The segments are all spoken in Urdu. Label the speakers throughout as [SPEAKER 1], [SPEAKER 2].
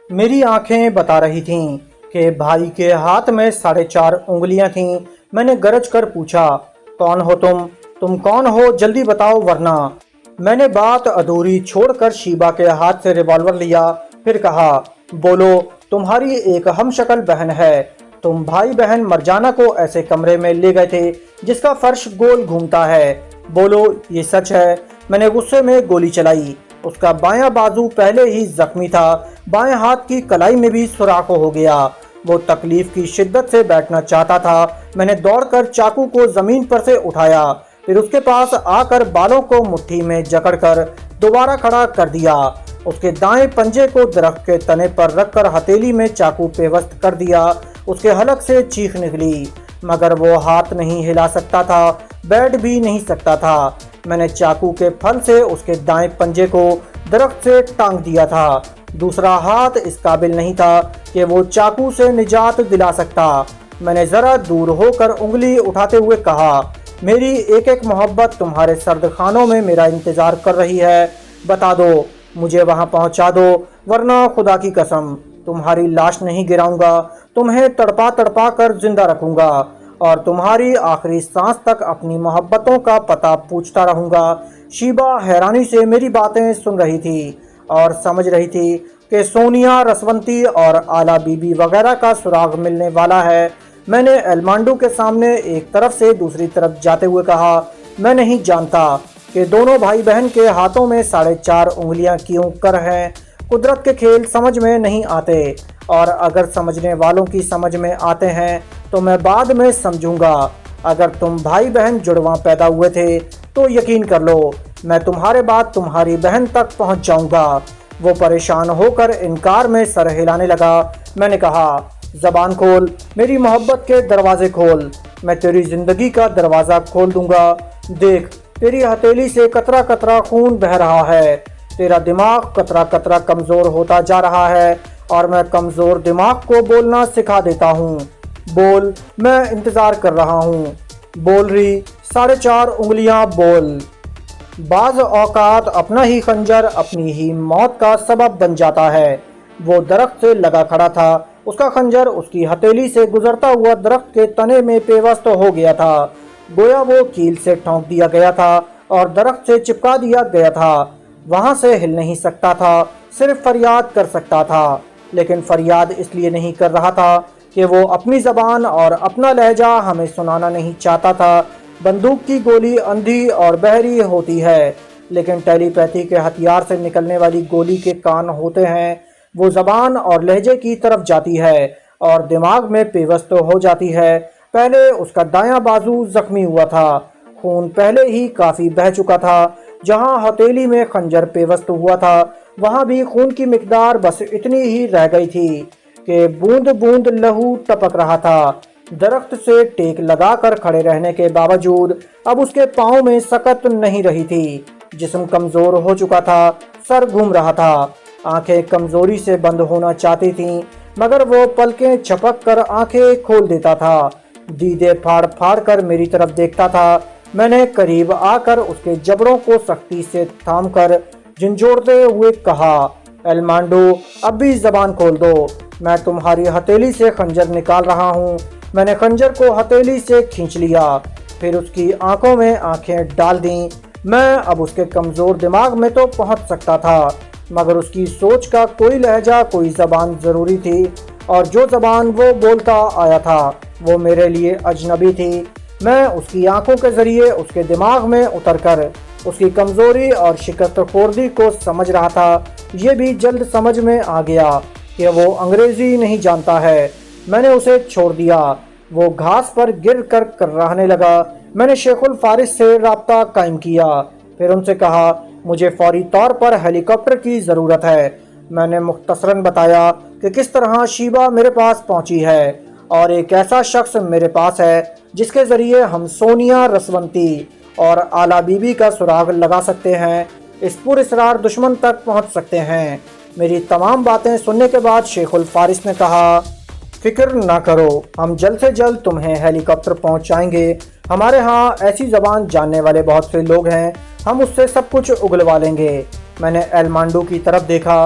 [SPEAKER 1] میری آنکھیں بتا رہی تھیں کہ بھائی کے ہاتھ میں 4.5 انگلیاں تھیں۔ میں نے گرج کر پوچھا، کون ہو تم کون ہو؟ جلدی بتاؤ ورنہ۔ میں نے بات ادھوری چھوڑ کر شیبہ کے ہاتھ سے ریوالور لیا، پھر کہا، بولو، تمہاری ایک ہم شکل بہن ہے۔ تم بھائی بہن مرجانہ کو ایسے کمرے میں لے گئے تھے جس کا فرش گول گھومتا ہے۔ بولو، یہ سچ ہے؟ میں نے غصے میں گولی چلائی۔ اس کا بایاں بازو پہلے ہی زخمی تھا، بائیں ہاتھ کی کلائی میں بھی سوراخ ہو گیا۔ وہ تکلیف کی شدت سے بیٹھنا چاہتا تھا۔ میں نے دوڑ کر چاقو کو زمین پر سے اٹھایا، پھر اس کے پاس آ کر بالوں کو مٹھی میں جکڑ کر دوبارہ کھڑا کر دیا۔ اس کے دائیں پنجے کو درخت کے تنے پر رکھ کر ہتھیلی میں چاقو پیوست کر دیا۔ اس کے حلق سے چیخ نکلی، مگر وہ ہاتھ نہیں ہلا سکتا تھا، بیٹھ بھی نہیں سکتا تھا۔ میں نے چاقو کے پھل سے اس کے دائیں پنجے کو درخت سے ٹانگ دیا تھا۔ دوسرا ہاتھ اس قابل نہیں تھا کہ وہ چاقو سے نجات دلا سکتا۔ میں نے ذرا دور ہو کر انگلی اٹھاتے ہوئے کہا، میری ایک ایک محبت تمہارے سرد خانوں میں میرا انتظار کر رہی ہے۔ بتا دو، مجھے وہاں پہنچا دو، ورنہ خدا کی قسم تمہاری لاش نہیں گراؤں گا، تمہیں تڑپا تڑپا کر زندہ رکھوں گا اور تمہاری آخری سانس تک اپنی محبتوں کا پتہ پوچھتا رہوں گا۔ شیبہ حیرانی سے میری باتیں سن رہی تھی اور سمجھ رہی تھی کہ سونیا، رسونتی اور آلا بی بی وغیرہ کا سراغ ملنے والا ہے۔ میں نے ایلمانڈو کے سامنے ایک طرف سے دوسری طرف جاتے ہوئے کہا، میں نہیں جانتا کہ دونوں بھائی بہن کے ہاتھوں میں 4.5 انگلیاں کیوں کر ہیں۔ قدرت کے کھیل سمجھ میں نہیں آتے، اور اگر سمجھنے والوں کی سمجھ میں آتے ہیں تو میں بعد میں سمجھوں گا۔ اگر تم بھائی بہن جڑواں پیدا ہوئے تھے تو یقین کر لو میں تمہارے بعد تمہاری بہن تک پہنچ جاؤں گا۔ وہ پریشان ہو کر انکار میں سر ہلانے لگا۔ میں نے کہا، زبان کھول، میری محبت کے دروازے کھول، میں تیری زندگی کا دروازہ کھول دوں گا۔ دیکھ، تیری ہتھیلی سے قطرہ قطرہ خون بہہ رہا ہے، تیرا دماغ قطرہ قطرہ کمزور ہوتا جا رہا ہے، اور میں کمزور دماغ کو بولنا سکھا دیتا ہوں۔ بول، میں انتظار کر رہا ہوں۔ بول رہی 4.5 انگلیاں، بول۔ بعض اوقات اپنا ہی خنجر اپنی ہی موت کا سبب بن جاتا ہے۔ وہ درخت سے لگا کھڑا تھا، اس کا خنجر اس کی ہتھیلی سے گزرتا ہوا درخت کے تنے میں پیوست ہو گیا تھا، گویا وہ کیل سے ٹھونک دیا گیا تھا اور درخت سے چپکا دیا گیا تھا۔ وہاں سے ہل نہیں سکتا تھا، صرف فریاد کر سکتا تھا، لیکن فریاد اس لیے نہیں کر رہا تھا کہ وہ اپنی زبان اور اپنا لہجہ ہمیں سنانا نہیں چاہتا تھا۔ بندوق کی گولی اندھی اور بحری ہوتی ہے، لیکن ٹیلی پیتھی کے ہتھیار سے نکلنے والی گولی کے کان ہوتے ہیں۔ وہ زبان اور لہجے کی طرف جاتی ہے اور دماغ میں پیوست ہو جاتی ہے۔ پہلے اس کا دایاں بازو زخمی ہوا تھا، خون پہلے ہی کافی بہہ چکا تھا۔ جہاں ہتھیلی میں خنجر پیوست ہوا تھا وہاں بھی خون کی مقدار بس اتنی ہی رہ گئی تھی کہ بوند بوند لہو ٹپک رہا تھا۔ درخت سے ٹیک لگا کر کھڑے رہنے کے باوجود اب اس کے پاؤں میں سکت نہیں رہی تھی، جسم کمزور ہو چکا تھا، سر گھوم رہا تھا، آنکھیں کمزوری سے بند ہونا چاہتی تھیں، مگر وہ پلکیں جھپک کر آنکھیں کھول دیتا تھا، دیدے پھاڑ پھاڑ کر میری طرف دیکھتا تھا۔ میں نے قریب آ کر اس کے جبڑوں کو سختی سے تھام کر جھنجھوڑتے ہوئے کہا، ایلمانڈو، اب بھی زبان کھول دو، میں تمہاری ہتھیلی سے خنجر نکال رہا ہوں۔ میں نے خنجر کو ہتھیلی سے کھینچ لیا، پھر اس کی آنکھوں میں آنکھیں ڈال دیں۔ میں اب اس کے کمزور دماغ میں تو پہنچ سکتا تھا، مگر اس کی سوچ کا کوئی لہجہ، کوئی زبان ضروری تھی، اور جو زبان وہ بولتا آیا تھا وہ میرے لیے اجنبی تھی۔ میں اس کی آنکھوں کے ذریعے اس کے دماغ میں اتر کر اس کی کمزوری اور شکست خوردی کو سمجھ رہا تھا۔ یہ بھی جلد سمجھ میں آ گیا کہ وہ انگریزی نہیں جانتا ہے۔ میں نے اسے چھوڑ دیا، وہ گھاس پر گر کر رہنے لگا۔ میں نے شیخ الفارس سے رابطہ قائم کیا، پھر ان سے کہا، مجھے فوری طور پر ہیلی کاپٹر کی ضرورت ہے۔ میں نے مختصراً بتایا کہ کس طرح شیبہ میرے پاس پہنچی ہے، اور ایک ایسا شخص میرے پاس ہے جس کے ذریعے ہم سونیا، رسونتی اور آلا بی بی کا سراغ لگا سکتے ہیں، اس پر اسرار دشمن تک پہنچ سکتے ہیں۔ میری تمام باتیں سننے کے بعد شیخ الفارس نے کہا، فکر نہ کرو، ہم جلد سے جلد تمہیں ہیلی کاپٹر پہنچائیں گے۔ ہمارے ہاں ایسی زبان جاننے والے بہت سے لوگ ہیں، ہم اس سے سب کچھ اگلوا لیں گے۔ میں نے ایلمانڈو کی طرف دیکھا،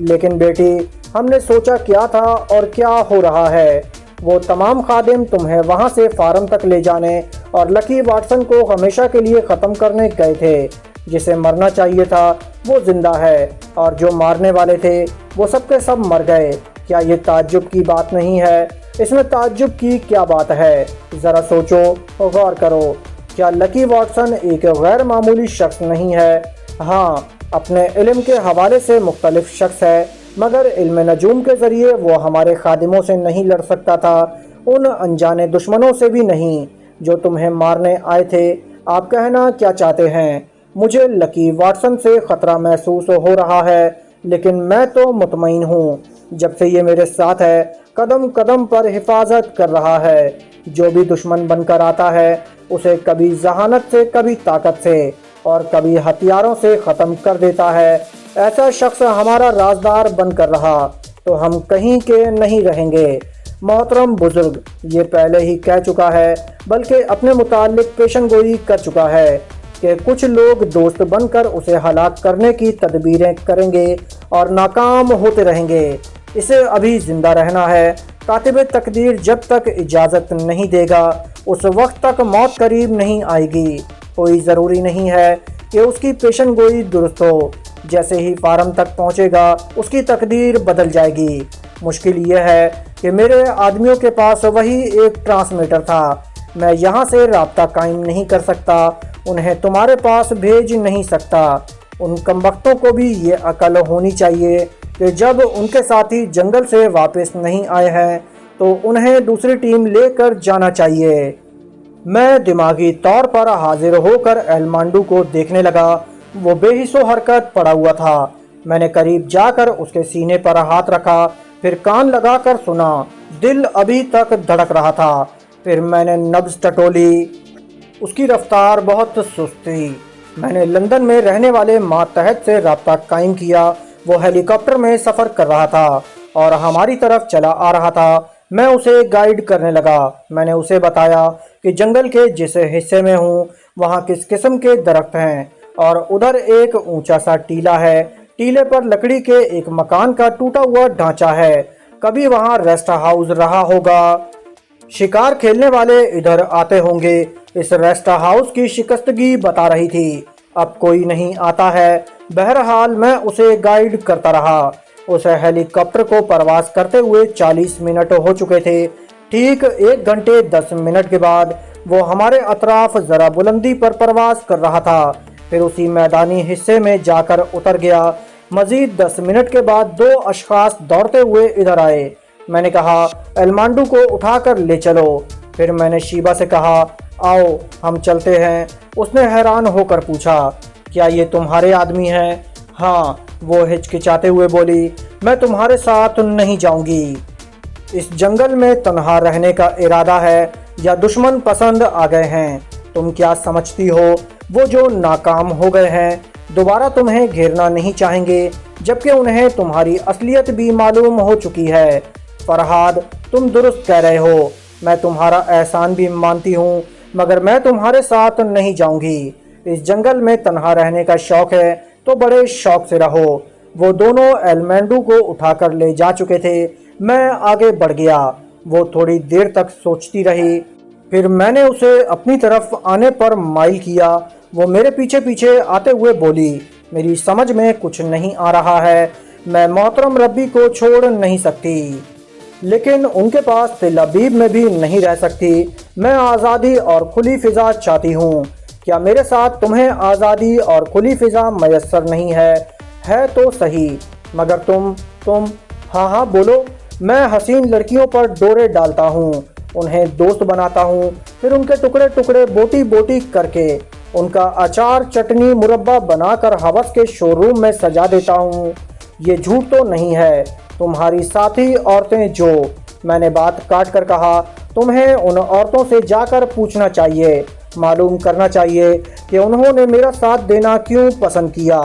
[SPEAKER 1] لیکن بیٹی، ہم نے سوچا کیا تھا اور کیا ہو رہا ہے۔ وہ تمام خادم تمہیں وہاں سے فارم تک لے جانے اور لکی واٹسن کو ہمیشہ کے لیے ختم کرنے گئے تھے۔ جسے مرنا چاہیے تھا وہ زندہ ہے، اور جو مارنے والے تھے وہ سب کے سب مر گئے۔ کیا یہ تعجب کی بات نہیں ہے؟ اس میں تعجب کی کیا بات ہے؟ ذرا سوچو، غور کرو۔ کیا لکی واٹسن ایک غیر معمولی شخص نہیں ہے؟ ہاں، اپنے علم کے حوالے سے مختلف شخص ہے، مگر علم نجوم کے ذریعے وہ ہمارے خادموں سے نہیں لڑ سکتا تھا، ان انجانے دشمنوں سے بھی نہیں جو تمہیں مارنے آئے تھے۔ آپ کہنا کیا چاہتے ہیں؟ مجھے لکی واٹسن سے خطرہ محسوس ہو رہا ہے، لیکن میں تو مطمئن ہوں۔ جب سے یہ میرے ساتھ ہے، قدم قدم پر حفاظت کر رہا ہے۔ جو بھی دشمن بن کر آتا ہے اسے کبھی ذہانت سے، کبھی طاقت سے اور کبھی ہتھیاروں سے ختم کر دیتا ہے۔ ایسا شخص ہمارا رازدار بن کر رہا تو ہم کہیں کے نہیں رہیں گے۔ محترم بزرگ یہ پہلے ہی کہہ چکا ہے، بلکہ اپنے متعلق پیشن گوئی کر چکا ہے کہ کچھ لوگ دوست بن کر اسے ہلاک کرنے کی تدبیریں کریں گے اور ناکام ہوتے رہیں گے۔ اسے ابھی زندہ رہنا ہے۔ کاتب تقدیر جب تک اجازت نہیں دے گا اس وقت تک موت قریب نہیں آئے گی۔ کوئی ضروری نہیں ہے کہ اس کی پیشن گوئی درست ہو، جیسے ہی فارم تک پہنچے گا اس کی تقدیر بدل جائے گی۔ مشکل یہ ہے کہ میرے آدمیوں کے پاس وہی ایک ٹرانسمیٹر تھا۔ میں یہاں سے رابطہ قائم نہیں کر سکتا، انہیں تمہارے پاس بھیج نہیں سکتا۔ ان کمبختوں کو بھی یہ عقل ہونی چاہیے کہ جب ان کے ساتھی جنگل سے واپس نہیں آئے ہیں تو انہیں دوسری ٹیم لے کر جانا چاہیے۔ میں دماغی طور پر حاضر ہو کر ایلمانڈو کو دیکھنے لگا۔ وہ بے حس و حرکت پڑا ہوا تھا۔ میں نے قریب جا کر اس کے سینے پر ہاتھ رکھا، پھر کان لگا کر سنا۔ دل ابھی تک دھڑک رہا تھا۔ پھر میں نے نبض ٹٹولی۔ اس کی رفتار بہت سست تھی۔ میں نے لندن میں رہنے والے ماتحت سے رابطہ قائم کیا۔ وہ ہیلی کاپٹر میں سفر کر رہا تھا اور ہماری طرف چلا آ رہا تھا۔ میں اسے گائیڈ کرنے لگا۔ میں نے اسے بتایا کہ جنگل کے جس حصے میں ہوں وہاں کس قسم کے درخت ہیں، اور ادھر ایک اونچا سا ٹیلا ہے۔ ٹیلے پر لکڑی کے ایک مکان کا ٹوٹا ہوا ڈھانچہ ہے۔ کبھی وہاں ریسٹ ہاؤس رہا ہوگا۔ شکار کھیلنے والے ادھر آتے ہوں گے۔ اس ریسٹ ہاؤس کی شکستگی بتا رہی تھی۔ اب کوئی نہیں آتا ہے۔ بہرحال میں اسے گائیڈ کرتا رہا۔ اس ہیلی کاپٹر کو پرواز کرتے ہوئے 40 منٹ ہو چکے تھے۔ ٹھیک 1 گھنٹے 10 منٹ کے بعد وہ ہمارے اطراف ذرا بلندی پر پرواز کر رہا تھا، پھر اسی میدانی حصے میں جا کر اتر گیا۔ مزید 10 منٹ کے بعد 2 اشخاص دوڑتے ہوئے ادھر آئے۔ میں نے کہا ایلمانڈو کو اٹھا کر لے چلو۔ پھر میں نے شیبا سے کہا آؤ ہم چلتے ہیں۔ اس نے حیران ہو کر پوچھا کیا یہ تمہارے آدمی ہیں؟ ہاں، وہ ہچکچاتے ہوئے بولی، میں تمہارے ساتھ نہیں جاؤں گی۔ اس جنگل میں تنہا رہنے کا ارادہ ہے یا دشمن پسند آ گئے ہیں؟ تم کیا سمجھتی ہو وہ جو ناکام ہو گئے ہیں دوبارہ تمہیں گھیرنا نہیں چاہیں گے، جبکہ انہیں تمہاری اصلیت بھی معلوم ہو چکی ہے؟ فرہاد، تم درست کہہ رہے ہو۔ میں تمہارا احسان بھی مانتی ہوں، مگر میں تمہارے ساتھ نہیں جاؤں گی۔ اس جنگل میں تنہا رہنے کا شوق ہے تو بڑے شوق سے رہو۔ وہ دونوں ایلمانڈو کو اٹھا کر لے جا چکے تھے۔ میں آگے بڑھ گیا۔ وہ تھوڑی دیر تک سوچتی رہی، پھر میں نے اسے اپنی طرف آنے پر مائل کیا۔ وہ میرے پیچھے پیچھے آتے ہوئے بولی، میری سمجھ میں کچھ نہیں آ رہا ہے۔ میں محترم ربی کو چھوڑ نہیں سکتی، لیکن ان کے پاس تل ابیب میں بھی نہیں رہ سکتی۔ میں آزادی اور کھلی فضا چاہتی ہوں۔ کیا میرے ساتھ تمہیں آزادی اور کھلی فضا میسر نہیں ہے؟ ہے تو صحیح، مگر تم ہاں ہاں بولو۔ میں حسین لڑکیوں پر ڈورے ڈالتا ہوں، انہیں دوست بناتا ہوں، پھر ان کے ٹکڑے ٹکڑے بوٹی بوٹی کر کے ان کا اچار چٹنی مربع بنا کر ہوس کے شو روم میں سجا دیتا ہوں۔ یہ جھوٹ تو نہیں ہے؟ تمہاری ساتھی عورتیں جو، میں نے بات کاٹ کر کہا، تمہیں ان عورتوں سے جا کر پوچھنا چاہیے، معلوم کرنا چاہیے کہ انہوں نے میرا ساتھ دینا کیوں پسند کیا۔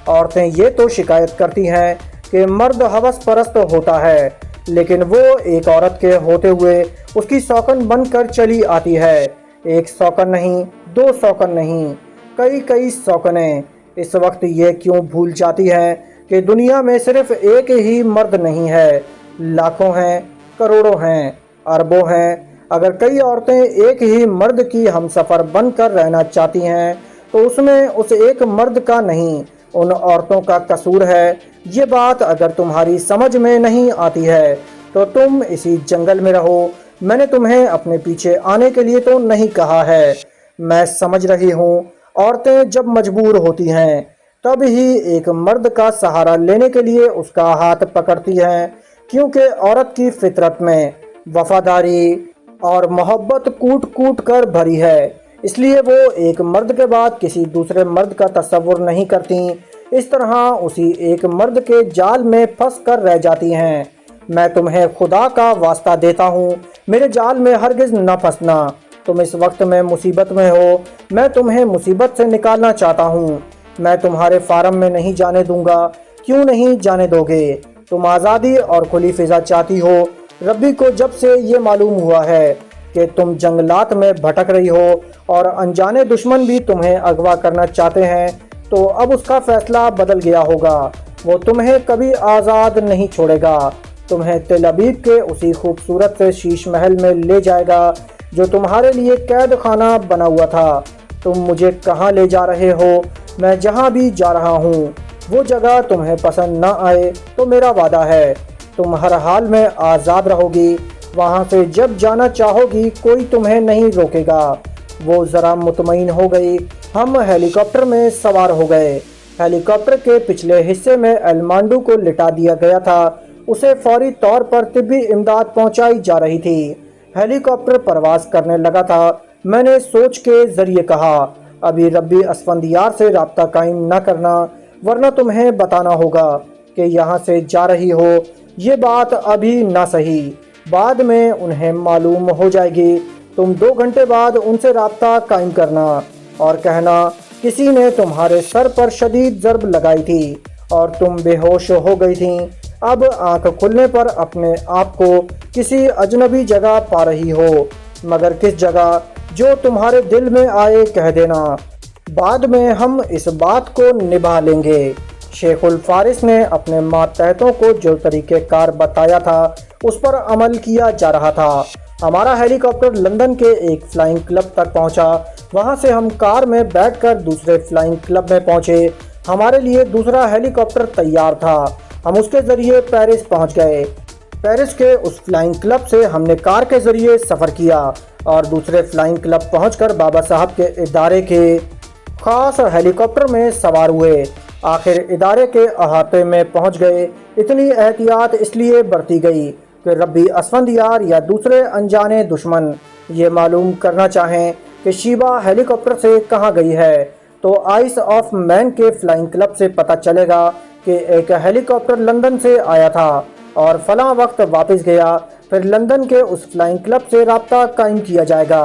[SPEAKER 1] عورتیں یہ تو شکایت کرتی ہیں کہ مرد ہوس پرست ہوتا ہے، لیکن وہ ایک عورت کے ہوتے ہوئے اس کی سوکن بن کر چلی آتی ہے۔ 1 سوکن نہیں، 2 سوکن نہیں، کئی سوکنیں۔ اس وقت یہ کیوں بھول جاتی ہیں کہ کہ دنیا میں صرف ایک ہی مرد نہیں ہے، لاکھوں ہیں، کروڑوں ہیں، اربوں ہیں۔ اگر کئی عورتیں ایک ہی مرد کی ہمسفر بن کر رہنا چاہتی ہیں تو اس میں اس ایک مرد کا نہیں، ان عورتوں کا قصور ہے۔ یہ بات اگر تمہاری سمجھ میں نہیں آتی ہے تو تم اسی جنگل میں رہو، میں نے تمہیں اپنے پیچھے آنے کے لیے تو نہیں کہا ہے۔ میں سمجھ رہی ہوں، عورتیں جب مجبور ہوتی ہیں تب ہی ایک مرد کا سہارا لینے کے لیے اس کا ہاتھ پکڑتی ہیں، کیونکہ عورت کی فطرت میں وفاداری اور محبت کوٹ کوٹ کر بھری ہے، اس لیے وہ ایک مرد کے بعد کسی دوسرے مرد کا تصور نہیں کرتی، اس طرح اسی ایک مرد کے جال میں پھنس کر رہ جاتی ہیں۔ میں تمہیں خدا کا واسطہ دیتا ہوں، میرے جال میں ہرگز نہ پھنسنا۔ تم اس وقت میں مصیبت میں ہو، میں تمہیں مصیبت سے نکالنا چاہتا ہوں، میں تمہارے فارم میں نہیں جانے دوں گا۔ کیوں نہیں جانے دو گے؟ تم آزادی اور کھلی فضا چاہتی ہو۔ ربی کو جب سے یہ معلوم ہوا ہے کہ تم جنگلات میں بھٹک رہی ہو اور انجانے دشمن بھی تمہیں اغوا کرنا چاہتے ہیں تو اب اس کا فیصلہ بدل گیا ہوگا۔ وہ تمہیں کبھی آزاد نہیں چھوڑے گا، تمہیں تل ابیب کے اسی خوبصورت سے شیش محل میں لے جائے گا جو تمہارے لیے قید خانہ بنا ہوا تھا۔ تم مجھے کہاں لے جا رہے ہو؟ میں جہاں بھی جا رہا ہوں وہ جگہ تمہیں پسند نہ آئے تو میرا وعدہ ہے تم ہر حال میں آزاد رہو گی، وہاں سے جب جانا چاہو گی کوئی تمہیں نہیں روکے گا۔ وہ ذرا مطمئن ہو گئی۔ ہم ہیلی کاپٹر میں سوار ہو گئے۔ ہیلی کاپٹر کے پچھلے حصے میں ایلمانڈو کو لٹا دیا گیا تھا، اسے فوری طور پر طبی امداد پہنچائی جا رہی تھی۔ ہیلی کاپٹر پرواز کرنے لگا تھا۔ میں نے سوچ کے ذریعے کہا، ابھی ربی اسفندیار سے رابطہ قائم نہ کرنا، ورنہ تمہیں بتانا ہوگا کہ یہاں سے جا رہی ہو۔ یہ بات ابھی نہ صحیح، بعد میں انہیں معلوم ہو جائے گی۔ تم 2 گھنٹے بعد ان سے رابطہ قائم کرنا اور کہنا کسی نے تمہارے سر پر شدید ضرب لگائی تھی اور تم بے ہوش ہو گئی تھیں۔ اب آنکھ کھلنے پر اپنے آپ کو کسی اجنبی جگہ پا رہی ہو، مگر کس جگہ؟ جو تمہارے دل میں آئے کہہ دینا، بعد میں ہم اس بات کو نبھا لیں گے۔ شیخ الفارس نے اپنے ماتحتوں کو جو طریقہ کار بتایا تھا اس پر عمل کیا جا رہا تھا۔ ہمارا ہیلی کاپٹر لندن کے ایک فلائنگ کلب تک پہنچا، وہاں سے ہم کار میں بیٹھ کر دوسرے فلائنگ کلب میں پہنچے۔ ہمارے لیے دوسرا ہیلی کاپٹر تیار تھا، ہم اس کے ذریعے پیرس پہنچ گئے۔ پیرس کے اس فلائنگ کلب سے ہم نے کار کے ذریعے سفر کیا اور دوسرے فلائنگ کلب پہنچ کر بابا صاحب کے ادارے کے خاص ہیلی کاپٹر میں سوار ہوئے۔ آخر ادارے کے احاطے میں پہنچ گئے۔ اتنی احتیاط اس لیے برتی گئی کہ ربی اسفندیار یا دوسرے انجانے دشمن یہ معلوم کرنا چاہیں کہ شیبہ ہیلی کاپٹر سے کہاں گئی ہے تو آئس آف مین کے فلائنگ کلب سے پتہ چلے گا کہ ایک ہیلی کاپٹر لندن سے آیا تھا اور فلاں وقت واپس گیا۔ پھر لندن کے اس فلائنگ کلب سے رابطہ قائم کیا جائے گا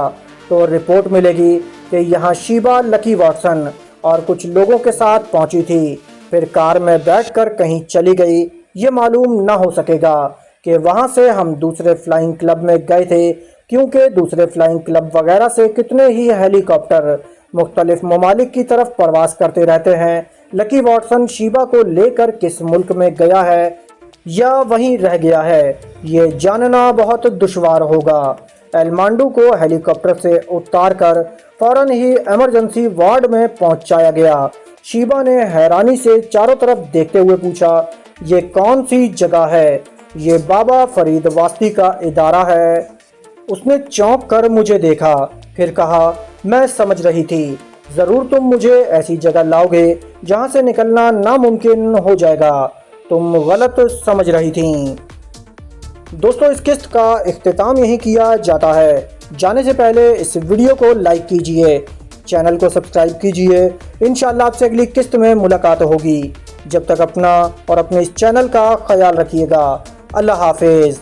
[SPEAKER 1] تو رپورٹ ملے گی کہ یہاں شیبہ لکی واٹسن اور کچھ لوگوں کے ساتھ پہنچی تھی، پھر کار میں بیٹھ کر کہیں چلی گئی۔ یہ معلوم نہ ہو سکے گا کہ وہاں سے ہم دوسرے فلائنگ کلب میں گئے تھے، کیونکہ دوسرے فلائنگ کلب وغیرہ سے کتنے ہی ہیلی کاپٹر مختلف ممالک کی طرف پرواز کرتے رہتے ہیں۔ لکی واٹسن شیبہ کو لے کر کس ملک میں گیا ہے یا وہیں رہ گیا ہے یہ جاننا بہت دشوار ہوگا۔ ایلمانڈو کو ہیلی کاپٹر سے اتار کر فوراً ہی ایمرجنسی وارڈ میں پہنچایا گیا۔ شیبہ نے حیرانی سے چاروں طرف دیکھتے ہوئے پوچھا، یہ کون سی جگہ ہے؟ یہ بابا فرید واسطی کا ادارہ ہے۔ اس نے چونک کر مجھے دیکھا، پھر کہا، میں سمجھ رہی تھی ضرور تم مجھے ایسی جگہ لاؤ گے جہاں سے نکلنا ناممکن ہو جائے گا۔ تم غلط سمجھ رہی تھیں۔ دوستو، اس قسط کا اختتام یہیں کیا جاتا ہے۔ جانے سے پہلے اس ویڈیو کو لائک کیجئے، چینل کو سبسکرائب کیجئے۔ انشاءاللہ آپ سے اگلی قسط میں ملاقات ہوگی۔ جب تک اپنا اور اپنے اس چینل کا خیال رکھیے گا۔ اللہ حافظ۔